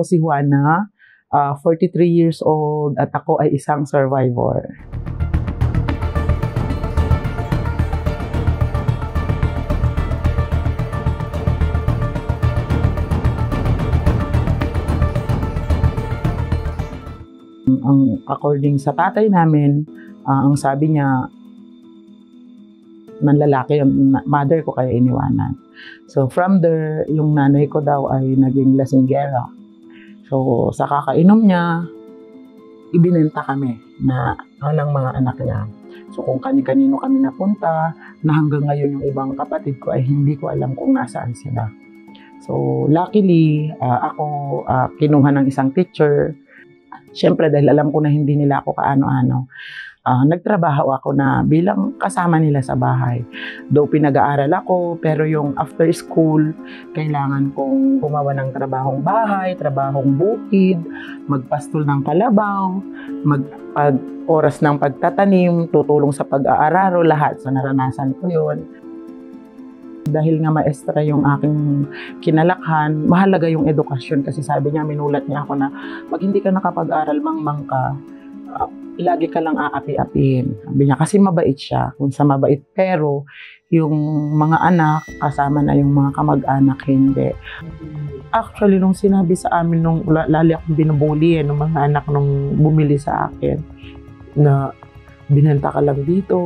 Ako si Juana, 43 years old at ako ay isang survivor. According sa tatay namin, ang sabi niya, nanlalaki yung mother ko kaya iniwanan. So from there, yung nanay ko daw ay naging lasinggera. So sa kakainom niya, ibinenta kami ng mga anak niya. So kung kani-kanino kami napunta, na hanggang ngayon yung ibang kapatid ko ay hindi ko alam kung nasaan sila. So luckily, ako kinuha ng isang teacher. Siyempre dahil alam ko na hindi nila ako kaano-ano, nagtrabaho ako na bilang kasama nila sa bahay. Though pinag-aaral ako, pero yung after school, kailangan kong gumawa ng trabahong bahay, trabahong bukid, magpastol ng kalabaw, oras ng pagtatanim, tutulong sa pag-aararo, lahat. So naranasan ko yun. Dahil nga maestra yung aking kinalakhan, mahalaga yung edukasyon kasi sabi niya, minulat niya ako na pag hindi ka nakapag-aral, mangmang ka, lagi ka lang aapi-apiin. Sabi niya, kasi mabait siya, kung sa mabait, pero yung mga anak, kasama na yung mga kamag-anak, hindi. Actually, nung sinabi sa amin, nung lali akong binubuli ng mga anak nung bumili sa akin, na binenta ka lang dito,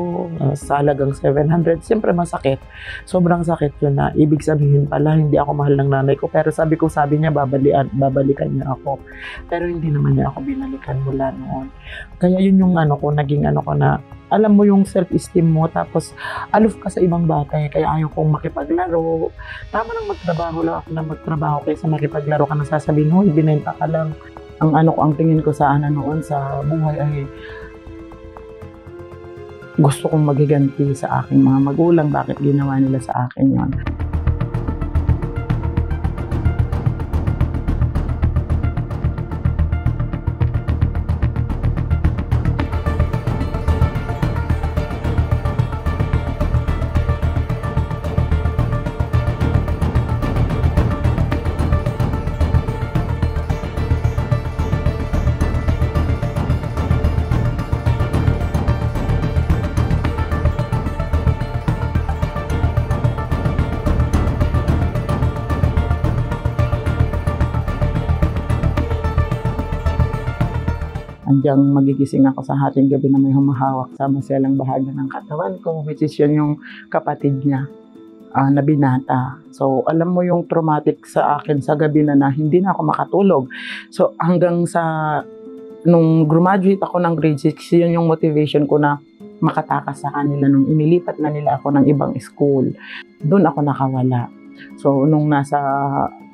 sa halagang 700, siyempre masakit. Sobrang sakit yun na. Ibig sabihin pala, hindi ako mahal ng nanay ko. Pero sabi niya, babalikan niya ako. Pero hindi naman niya ako binalikan mula noon. Kaya yun yung naging ko na, alam mo yung self-esteem mo, tapos aloof ka sa ibang batay, kaya ayaw kong makipaglaro. Tama nang magtrabaho lang ako na magtrabaho, kaysa makipaglaro ka na sasabihin, hoy, binenta ka lang. Ang tingin ko sa noon sa buhay ay, gusto kong magiganti sa aking mga magulang, bakit ginawa nila sa akin yon. Andiyan magigising ako sa hating gabi na may humahawak sa maselang bahagi ng katawan ko, which is yun yung kapatid niya na binata. So alam mo yung traumatic sa akin sa gabi na hindi na ako makatulog. So hanggang nung graduate ako ng grade 6, yun yung motivation ko na makatakas sa kanila nung inilipat na nila ako ng ibang school. Doon ako nakawala. So nung nasa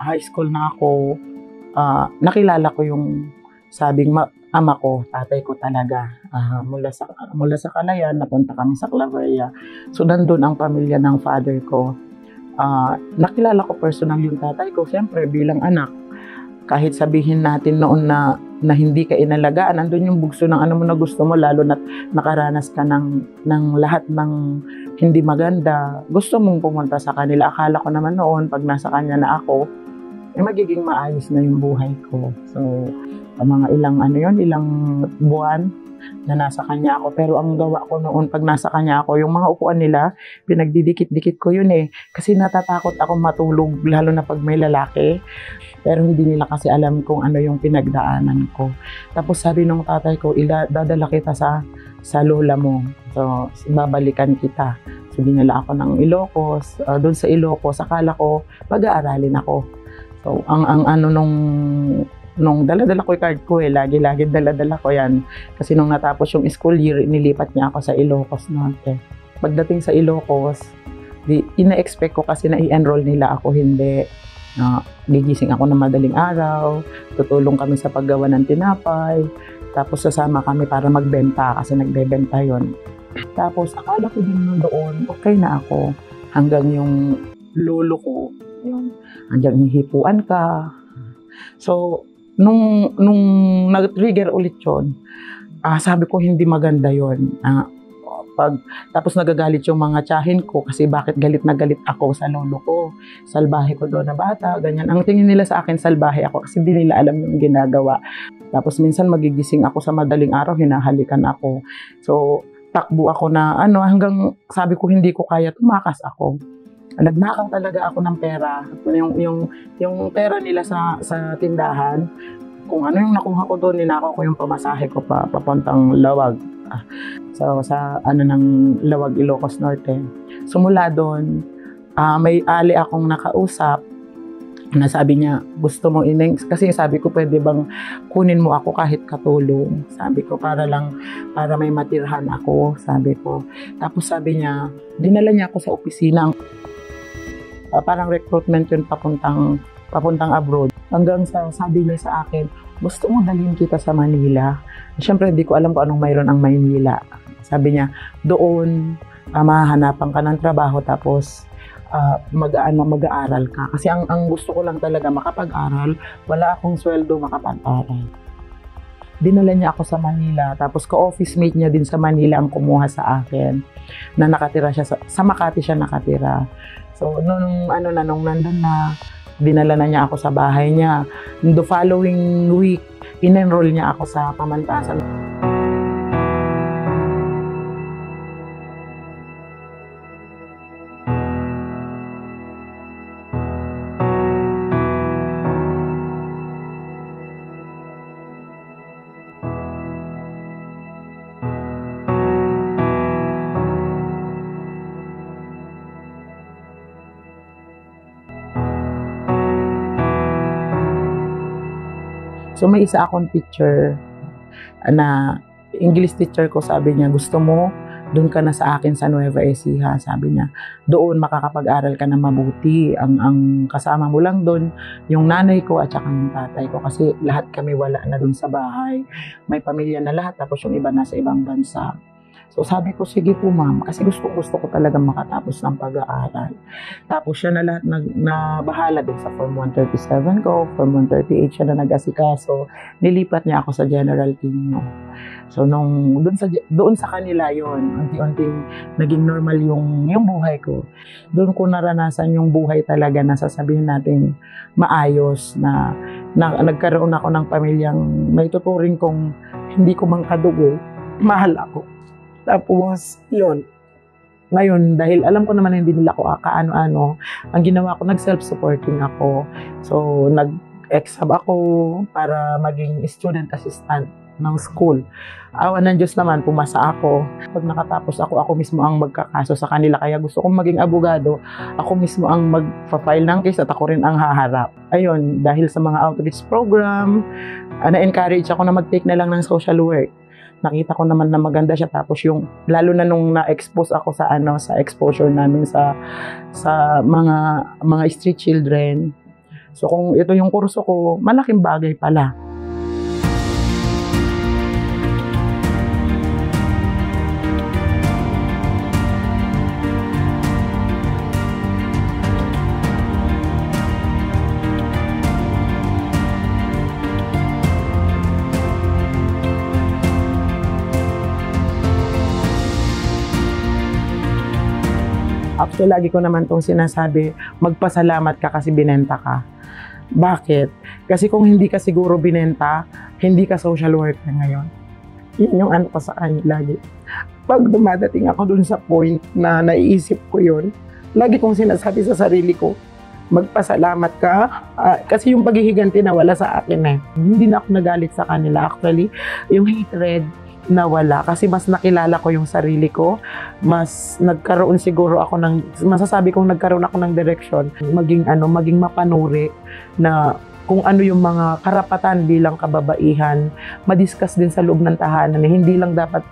high school na ako, nakilala ko yung sabing ama ko, tatay ko talaga. Mula sa Calayan, napunta kami sa Claveria. So, nandun ang pamilya ng father ko. Nakilala ko personal yung tatay ko, siyempre bilang anak. Kahit sabihin natin noon na hindi ka inalagaan, nandun yung bugso ng ano mo na gusto mo, lalo na nakaranas ka ng lahat ng hindi maganda. Gusto mong pumunta sa kanila. Akala ko naman noon, pag nasa kanya na ako, magiging maayos na yung buhay ko. So, mga ilang buwan na nasa kanya ako. Pero ang gawa ko noon, pag nasa kanya ako, yung mga upuan nila, pinagdidikit-dikit ko yun kasi natatakot ako matulog, lalo na pag may lalaki. Pero hindi nila kasi alam kung ano yung pinagdaanan ko. Tapos sabi ng tatay ko, dadala kita sa lola mo. So, babalikan kita. So, dinala ako ng Ilocos. Doon sa Ilocos, akala ko, pag-aaralin ako. So, nung dala-dala ko yung card ko lagi dala-dala ko yan. Kasi nung natapos yung school year, nilipat niya ako sa Ilocos Norte. Pagdating sa Ilocos, ina-expect ko kasi na i-enroll nila ako, hindi. Gigising ako ng madaling araw, tutulong kami sa paggawa ng tinapay, tapos sasama kami para magbenta kasi nagbebenta yon. Tapos akala ko din doon, okay na ako. Hanggang yung lolo ko, hanggang hihipuan ka. So, nung nag-trigger ulit yun, sabi ko hindi maganda yun. Tapos nagagalit yung mga tiyahin ko kasi bakit galit na galit ako sa lolo ko. Salbahe ko doon na bata, ganyan. Ang tingin nila sa akin, salbahe ako kasi hindi nila alam yung ginagawa. Tapos minsan magigising ako sa madaling araw, hinahalikan ako. So, takbo ako na hanggang sabi ko hindi ko kaya, tumakas ako. Nagnakaw talaga ako ng pera. Yung pera nila sa tindahan, kung ano yung nakuha ko doon, ninakaw ko yung pamasahe ko papuntang Lawag. So, sa ng Lawag, Ilocos Norte. So, mula doon, may ali akong nakausap na sabi niya, gusto mo ineng, kasi sabi ko, pwede bang kunin mo ako kahit katulong? Sabi ko, para may matirhan ako, sabi ko. Tapos sabi niya, dinala niya ako sa opisina. Parang recruitment yun papuntang abroad. Hanggang sabi niya sa akin, gusto mo dalhin kita sa Manila? Siyempre, hindi ko alam kung anong mayroon ang Maynila. Sabi niya, doon, mahahanapan ka ng trabaho, tapos mag-aaral ka. Kasi ang gusto ko lang talaga makapag-aral, wala akong sweldo makapag-aral. Dinala niya ako sa Manila, tapos ka-office mate niya din sa Manila ang kumuha sa akin, na nakatira siya, sa Makati siya nakatira. So, nung nandun na, dinala na niya ako sa bahay niya. The following week, in-enroll niya ako sa pamantasan. So may isa akong teacher na English teacher ko, sabi niya, gusto mo, doon ka na sa akin sa Nueva Ecija, sabi niya. Doon makakapag-aral ka na mabuti. Ang kasama mo lang doon, yung nanay ko at saka yung tatay ko. Kasi lahat kami wala na doon sa bahay. May pamilya na lahat, tapos yung iba nasa ibang bansa. So sabi ko, sige po ma'am, kasi gusto ko talaga makatapos ng pag-aaral. Tapos siya na lahat na bahala din sa Form 137 ko, Form 138 siya na nag-asikaso. Nilipat niya ako sa General Tino. So doon sa kanila yon, unti-unting naging normal yung buhay ko. Doon ko naranasan yung buhay talaga na sasabihin natin maayos, na nagkaroon ako ng pamilyang may tuturing kong hindi ko mang kadugo, mahal ako. Tapos, yun. Ngayon, dahil alam ko naman hindi nila ako kaano-ano, ang ginawa ko, nag-self-supporting ako. So, nag-exam ako para maging student assistant ng school. Awa ng Diyos naman, pumasa ako. Pag nakatapos ako mismo ang magkakaso sa kanila. Kaya gusto kong maging abogado, ako mismo ang mag-file ng case at ako rin ang haharap. Ayun, dahil sa mga outreach program, na-encourage ako na mag-take na lang ng social work. Nakita ko naman na maganda siya, tapos yung lalo na nung na-expose ako sa exposure namin sa mga street children. So kung ito yung kurso ko, malaking bagay pala. Actually, lagi ko naman itong sinasabi, magpasalamat ka kasi binenta ka. Bakit? Kasi kung hindi ka siguro binenta, hindi ka social worker ngayon. Yun yung ano ko sa kanya lagi. Pag dumadating ako dun sa point na naiisip ko yun, lagi kong sinasabi sa sarili ko, magpasalamat ka. Kasi yung paghihiganti nawala sa akin eh. Hindi na ako nagalit sa kanila. Actually, yung hatred, nawala kasi mas nakilala ko yung sarili ko, mas nagkaroon siguro ako masasabi kong nagkaroon ako ng direction, maging mapanuri na kung ano yung mga karapatan bilang kababaihan, madiscuss din sa loob ng tahanan, hindi lang dapat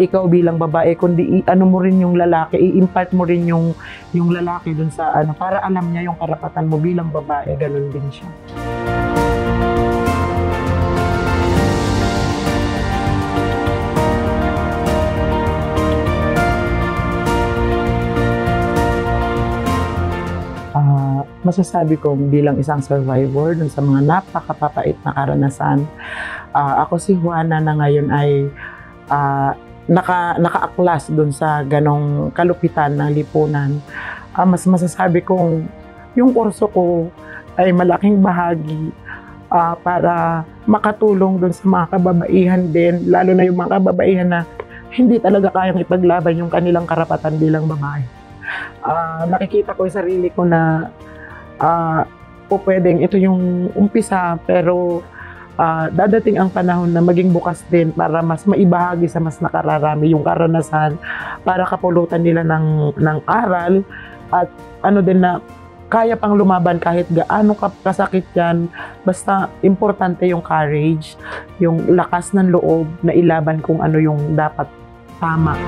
ikaw bilang babae, kundi mo rin yung lalaki, i-impart mo rin yung lalaki dun sa para alam niya yung karapatan mo bilang babae, ganun din siya. Masasabi kong bilang isang survivor dun sa mga napakapapait na karanasan, ako si Juana na ngayon ay nakaaklas doon sa ganong kalupitan ng lipunan, mas masasabi kong yung kurso ko ay malaking bahagi para makatulong doon sa mga kababaihan din, lalo na yung mga kababaihan na hindi talaga kayang ipaglaban yung kanilang karapatan bilang babae. Nakikita ko yung sarili ko na pwedeng ito yung umpisa, pero dadating ang panahon na maging bukas din para mas maibahagi sa mas nakararami yung karanasan, para kapulutan nila ng aral, at din na kaya pang lumaban kahit gaano kasakit yan. Basta importante yung courage, yung lakas ng loob na ilaban kung ano yung dapat tama.